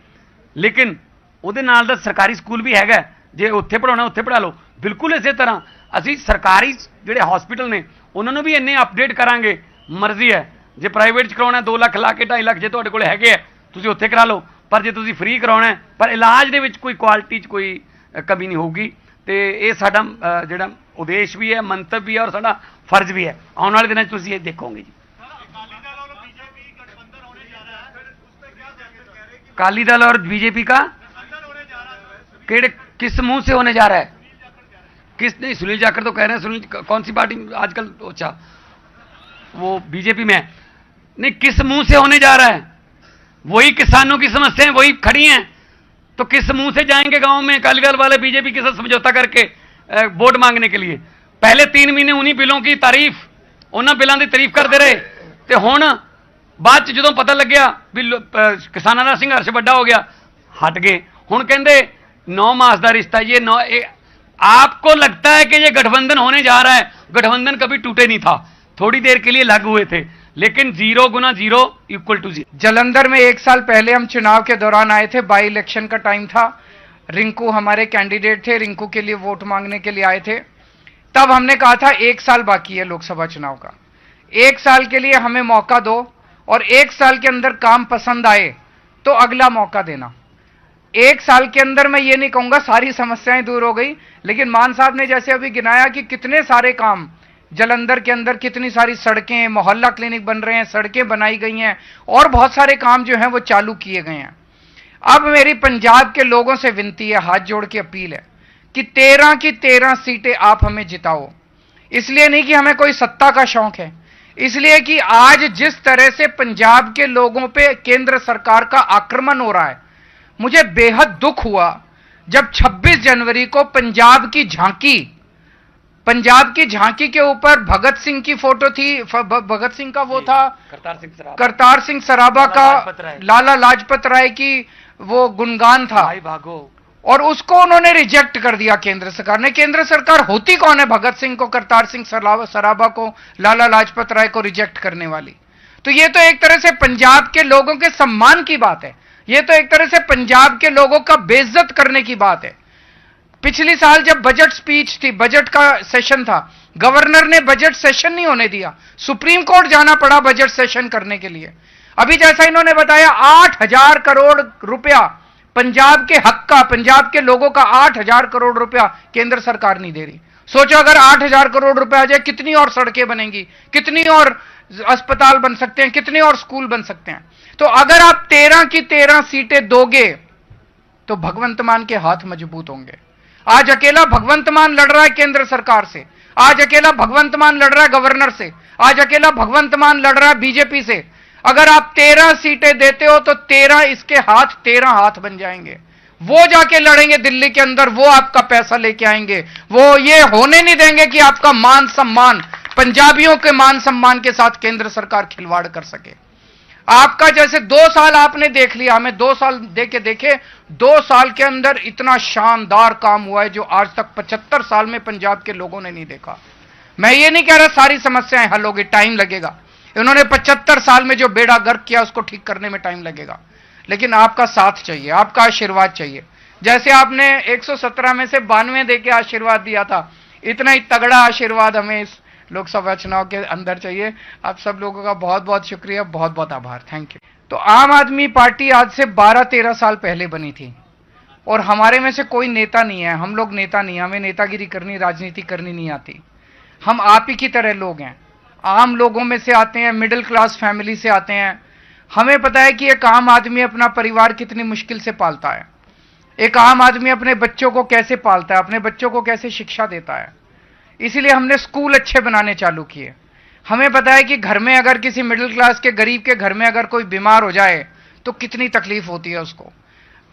लेकिन ਉਹਦੇ ਨਾਲ ਦਾ ਸਰਕਾਰੀ ਸਕੂਲ ਵੀ ਹੈਗਾ, ਜੇ ਉੱਥੇ ਪੜਾਉਣਾ ਉੱਥੇ ਪੜਾ ਲਓ। ਬਿਲਕੁਲ ਇਸੇ ਤਰ੍ਹਾਂ ਅਸੀਂ ਸਰਕਾਰੀ ਜਿਹੜੇ ਹਸਪੀਟਲ ਨੇ ਉਹਨਾਂ ਨੂੰ ਵੀ ਇੰਨੇ ਅਪਡੇਟ ਕਰਾਂਗੇ। ਮਰਜ਼ੀ ਹੈ, ਜੇ ਪ੍ਰਾਈਵੇਟ ਚ ਕਰਾਉਣਾ 2 ਲੱਖ ਲਾ ਕੇ 2.5 ਲੱਖ ਜੇ ਤੁਹਾਡੇ ਕੋਲ ਹੈਗੇ ਆ ਤੁਸੀਂ ਉੱਥੇ ਕਰਾ ਲਓ, ਪਰ ਜੇ ਤੁਸੀਂ ਫ੍ਰੀ ਕਰਾਉਣਾ ਪਰ ਇਲਾਜ ਦੇ ਵਿੱਚ ਕੋਈ ਕੁਆਲਿਟੀ ਚ ਕੋਈ ਕਮੀ ਨਹੀਂ ਹੋਊਗੀ। ਤੇ ਇਹ ਸਾਡਾ ਜਿਹੜਾ ਉਦੇਸ਼ ਵੀ ਹੈ, ਮੰਤਵ ਵੀ ਹੈ, ਔਰ ਸਾਡਾ ਫਰਜ਼ ਵੀ ਹੈ। ਆਉਣ ਵਾਲੇ ਦਿਨਾਂ 'ਚ ਤੁਸੀਂ ਇਹ ਦੇਖੋਗੇ ਜੀ। अकाली दल और बीजेपी का केड़े किस मुंह से होने जा रहा है? किस नहीं, सुनील जाखड़ तो कह रहे हैं, सुनील कौन सी पार्टी आजकल, अच्छा वो बीजेपी में है। नहीं, किस मुंह से होने जा रहा है? वही किसानों की समस्याएं वही खड़ी हैं, तो किस मुंह से जाएंगे गांव में अकाली दल वाले बीजेपी के साथ समझौता करके वोट मांगने के लिए? पहले 3 महीने उन्हीं बिलों की तारीफ, उन्होंने बिलों की तारीफ करते रहे, तो हुण बाद च जो पता लग्या भी किसानों का संघर्ष वड्डा हो गया, हट गए। हुण कहंदे 9 मास का रिश्ता, ये 9, आपको लगता है कि ये गठबंधन होने जा रहा है? गठबंधन कभी टूटे नहीं था, थोड़ी देर के लिए लग हुए थे, लेकिन 0 गुना 0 इक्वल टू 0। जलंधर में 1 साल पहले हम चुनाव के दौरान आए थे, बाई इलेक्शन का टाइम था, रिंकू हमारे कैंडिडेट थे, रिंकू के लिए वोट मांगने के लिए आए थे। तब हमने कहा था 1 साल बाकी है लोकसभा चुनाव का, 1 साल के लिए हमें मौका दो, और 1 साल के अंदर काम पसंद आए तो अगला मौका देना। 1 साल के अंदर मैं ये नहीं कहूंगा सारी समस्याएं दूर हो गई, लेकिन मान साहब ने जैसे अभी गिनाया कि कितने सारे काम जलंधर के अंदर, कितनी सारी सड़कें, मोहल्ला क्लिनिक बन रहे हैं, सड़कें बनाई गई हैं, और बहुत सारे काम जो हैं वो चालू किए गए हैं। अब मेरी पंजाब के लोगों से विनती है, हाथ जोड़ के अपील है कि 13 की 13 सीटें आप हमें जिताओ। इसलिए नहीं कि हमें कोई सत्ता का शौक है, इसलिए कि आज जिस तरह से पंजाब के लोगों पे केंद्र सरकार का आक्रमण हो रहा है, मुझे बेहद दुख हुआ जब 26 जनवरी को पंजाब की झांकी के ऊपर भगत सिंह की फोटो थी, भगत सिंह का वो था, करतार सिंह सराबा का, लाला लाजपत राय की वो गुणगान था, भागो, और उसको उन्होंने रिजेक्ट कर दिया केंद्र सरकार ने। केंद्र सरकार होती कौन है भगत सिंह को, करतार सिंह सराबा को, लाला लाजपत राय को रिजेक्ट करने वाली? तो ये तो एक तरह से पंजाब के लोगों के सम्मान की बात है, ये तो एक तरह से पंजाब के लोगों का बेइज्जत करने की बात है। पिछली साल जब बजट स्पीच थी, बजट का सेशन था, गवर्नर ने बजट सेशन नहीं होने दिया, सुप्रीम कोर्ट जाना पड़ा बजट सेशन करने के लिए। अभी जैसा इन्होंने बताया 8,000 करोड़ रुपया पंजाब के हक का, पंजाब के लोगों का 8,000 करोड़ रुपया केंद्र सरकार नहीं दे रही। सोचो अगर 8,000 करोड़ रुपए आ जाए, कितनी और सड़कें बनेंगी, कितनी और अस्पताल बन सकते हैं, कितने और स्कूल बन सकते हैं। तो अगर आप 13 की 13 सीटें दोगे तो भगवंत मान के हाथ मजबूत होंगे। आज अकेला भगवंत मान लड़ रहा है केंद्र सरकार से, आज अकेला भगवंत मान लड़ रहा है गवर्नर से, आज अकेला भगवंत मान लड़ रहा है बीजेपी से। अगर आप 13 सीटें देते हो तो 13 इसके हाथ 13 हाथ बन जाएंगे। वो जाके लड़ेंगे दिल्ली के अंदर, वो आपका पैसा लेके आएंगे, वो ये होने नहीं देंगे कि आपका मान सम्मान, पंजाबियों के मान सम्मान के साथ केंद्र सरकार खिलवाड़ कर सके। आपका जैसे 2 साल आपने देख लिया, हमें 2 साल देखे 2 साल के अंदर इतना शानदार काम हुआ है जो आज तक 75 साल में पंजाब के लोगों ने नहीं देखा। मैं ये नहीं कह रहा सारी समस्याएं हल होगी, टाइम लगेगा। इन्होंने 75 साल में जो बेड़ा गर्क किया उसको ठीक करने में टाइम लगेगा, लेकिन आपका साथ चाहिए, आपका आशीर्वाद चाहिए। जैसे आपने 117 में से 92 देके आशीर्वाद दिया था, इतना ही तगड़ा आशीर्वाद हमें इस लोकसभा चुनाव के अंदर चाहिए। आप सब लोगों का बहुत बहुत शुक्रिया, बहुत बहुत आभार, थैंक यू। तो आम आदमी पार्टी आज से 12-13 साल पहले बनी थी और हमारे में से कोई नेता नहीं है, हम लोग नेता नहीं, हमें नेतागिरी करनी, राजनीति करनी नहीं आती। हम आप ही की तरह लोग हैं, आम लोगों में से आते हैं, मिडिल क्लास फैमिली से आते हैं। हमें पता है कि एक आम आदमी अपना परिवार कितनी मुश्किल से पालता है, एक आम आदमी अपने बच्चों को कैसे पालता है, अपने बच्चों को कैसे शिक्षा देता है। इसीलिए हमने स्कूल अच्छे बनाने चालू किए। हमें पता है कि घर में अगर किसी मिडिल क्लास के गरीब के घर में अगर कोई बीमार हो जाए तो कितनी तकलीफ होती है उसको।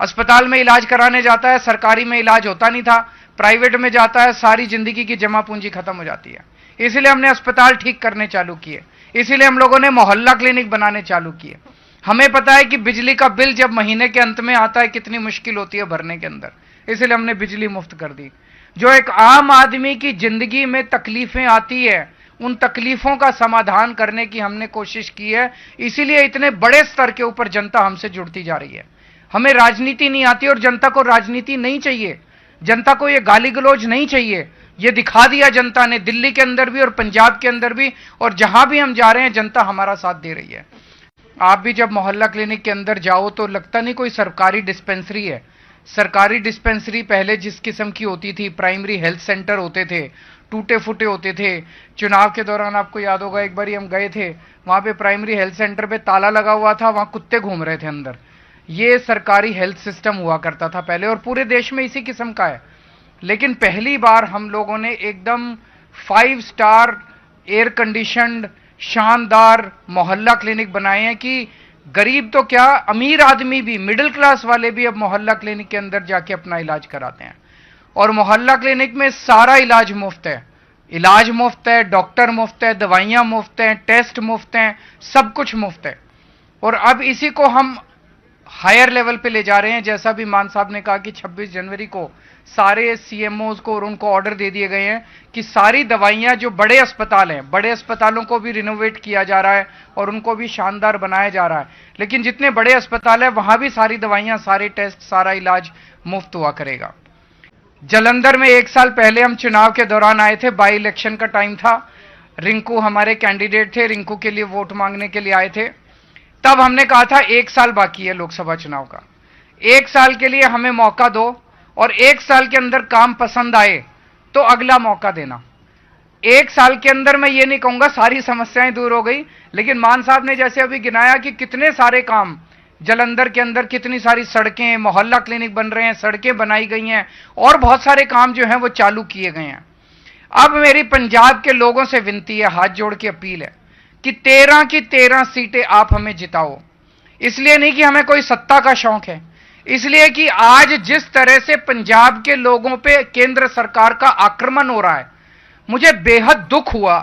अस्पताल में इलाज कराने जाता है, सरकारी में इलाज होता नहीं था, प्राइवेट में जाता है, सारी जिंदगी की जमा पूंजी खत्म हो जाती है। इसीलिए हमने अस्पताल ठीक करने चालू किए, इसीलिए हम लोगों ने मोहल्ला क्लिनिक बनाने चालू किए। हमें पता है कि बिजली का बिल जब महीने के अंत में आता है कितनी मुश्किल होती है भरने के अंदर, इसीलिए हमने बिजली मुफ्त कर दी। जो एक आम आदमी की जिंदगी में तकलीफें आती है, उन तकलीफों का समाधान करने की हमने कोशिश की है। इसीलिए इतने बड़े स्तर के ऊपर जनता हमसे जुड़ती जा रही है। हमें राजनीति नहीं आती और जनता को राजनीति नहीं चाहिए, जनता को ये गाली गलौज नहीं चाहिए। ये दिखा दिया जनता ने, दिल्ली के अंदर भी और पंजाब के अंदर भी, और जहां भी हम जा रहे हैं जनता हमारा साथ दे रही है। आप भी जब मोहल्ला क्लिनिक के अंदर जाओ तो लगता नहीं कोई सरकारी डिस्पेंसरी है। सरकारी डिस्पेंसरी पहले जिस किस्म की होती थी, प्राइमरी हेल्थ सेंटर होते थे, टूटे फूटे होते थे। चुनाव के दौरान आपको याद होगा एक बार हम गए थे, वहां पे प्राइमरी हेल्थ सेंटर पे ताला लगा हुआ था, वहां कुत्ते घूम रहे थे अंदर। ये सरकारी हेल्थ सिस्टम हुआ करता था पहले, और पूरे देश में इसी किस्म का है। लेकिन पहली बार हम लोगों ने एकदम 5 स्टार एयर कंडीशनड शानदार मोहल्ला क्लिनिक बनाए हैं कि गरीब तो क्या, अमीर आदमी भी, मिडिल क्लास वाले भी अब मोहल्ला क्लिनिक के अंदर जाके अपना इलाज कराते हैं। और मोहल्ला क्लिनिक में सारा इलाज मुफ्त है, इलाज मुफ्त है, डॉक्टर मुफ्त है, दवाइयां मुफ्त हैं, टेस्ट मुफ्त हैं, सब कुछ मुफ्त है। और अब इसी को हम हायर लेवल पे ले जा रहे हैं। जैसा भी मान साहब ने कहा कि 26 जनवरी को सारे सीएमओज को और उनको ऑर्डर दे दिए गए हैं कि सारी दवाइयां जो बड़े अस्पताल हैं, बड़े अस्पतालों को भी रिनोवेट किया जा रहा है और उनको भी शानदार बनाया जा रहा है। लेकिन जितने बड़े अस्पताल हैं वहां भी सारी दवाइयां, सारे टेस्ट, सारा इलाज मुफ्त हुआ करेगा। जालंधर में 1 साल पहले हम चुनाव के दौरान आए थे, बाई इलेक्शन का टाइम था, रिंकू हमारे कैंडिडेट थे, रिंकू के लिए वोट मांगने के लिए आए थे। तब हमने कहा था 1 साल बाकी है लोकसभा चुनाव का, 1 साल के लिए हमें मौका दो, और 1 साल के अंदर काम पसंद आए तो अगला मौका देना। 1 साल के अंदर मैं ये नहीं कहूंगा सारी समस्याएं दूर हो गई, लेकिन मान साहब ने जैसे अभी गिनाया कि कितने सारे काम जालंधर के अंदर, कितनी सारी सड़कें, मोहल्ला क्लिनिक बन रहे हैं, सड़कें बनाई गई हैं, और बहुत सारे काम जो हैं वो चालू किए गए हैं। अब मेरी पंजाब के लोगों से विनती है, हाथ जोड़ के अपील है कि 13 की 13 सीटें आप हमें जिताओ। इसलिए नहीं कि हमें कोई सत्ता का शौक है, इसलिए कि आज जिस तरह से पंजाब के लोगों पे केंद्र सरकार का आक्रमण हो रहा है, मुझे बेहद दुख हुआ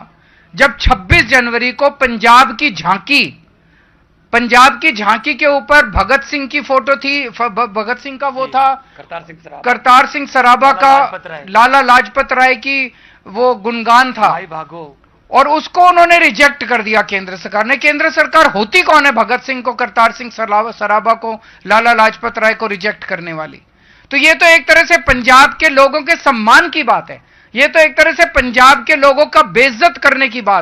जब 26 जनवरी को पंजाब की झांकी के ऊपर भगत सिंह की फोटो थी, भगत सिंह का वो था, करतार सिंह सराबा का, लाला लाजपत राय की वो गुणगान था, और उसको उन्होंने रिजेक्ट कर दिया केंद्र सरकार ने। केंद्र सरकार होती कौन है भगत सिंह को, करतार सिंह सराबा को, लाला लाजपत राय को रिजेक्ट करने वाली? तो ये तो एक तरह से पंजाब के लोगों के सम्मान की बात है, ये तो एक तरह से पंजाब के लोगों का बेइज्जत करने की बात